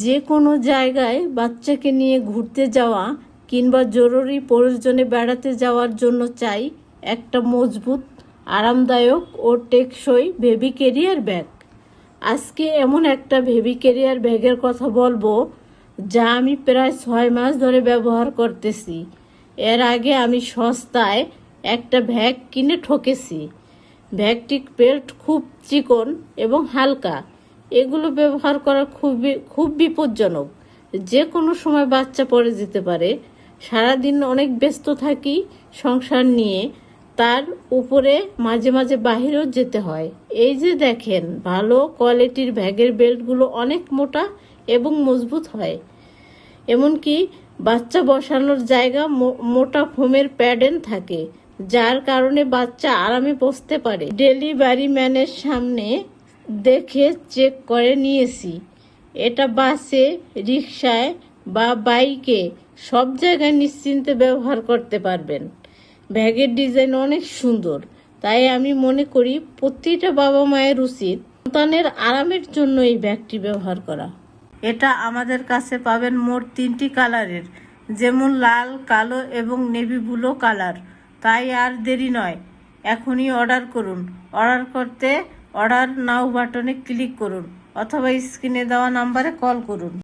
যে কোনো জায়গায় বাচ্চাকে নিয়ে ঘুরতে যাওয়া কিংবা জরুরি প্রয়োজনে বেড়াতে যাওয়ার জন্য চাই একটা মজবুত, আরামদায়ক ও টেকসই বেবি ক্যারিয়ার ব্যাগ। আজকে এমন একটা বেবি ক্যারিয়ার ব্যাগের কথা বলবো যা আমি প্রায় 6 মাস ধরে ব্যবহার করতেছি। এর আগে আমি সস্তায় একটা ব্যাগ কিনে ঠকেছি। ব্যাগটির বেল্ট খুব চিকন এবং হালকা। এগুলো ব্যবহার করা খুব বিপজ্জনক। যে কোনো সময় বাচ্চা পড়ে যেতে পারে। সারাদিন অনেক ব্যস্ত থাকি সংসার নিয়ে, তার উপরে মাঝে মাঝে বাহিরেও যেতে হয়। এই যে দেখেন, ভালো কোয়ালিটির ব্যাগের বেল্টগুলো অনেক মোটা এবং মজবুত হয়। এমনকি বাচ্চা বসানোর জায়গা মোটা ফোমের প্যাডেন থাকে, যার কারণে বাচ্চা আরামে বসতে পারে। ডেলিভারি ম্যানের সামনে দেখে চেক করে নিয়েছি। এটা বাসে, রিকশায় বা বাইকে সব জায়গায় নিশ্চিন্তে ব্যবহার করতে পারবেন। ব্যাগের ডিজাইন অনেক সুন্দর, তাই আমি মনে করি প্রতিটা বাবা মায়ের উচিত সন্তানের আরামের জন্য এই ব্যাগটি ব্যবহার করা। এটা আমাদের কাছে পাবেন মোট 3টি কালারের, যেমন লাল, কালো এবং নেভি ব্লু কালার। তাই আর দেরি নয়, এখনই অর্ডার করুন। অর্ডার করতে অর্ডার নাও বাটনে ক্লিক করুন অথবা স্ক্রিনে দেওয়া নাম্বারে কল করুন।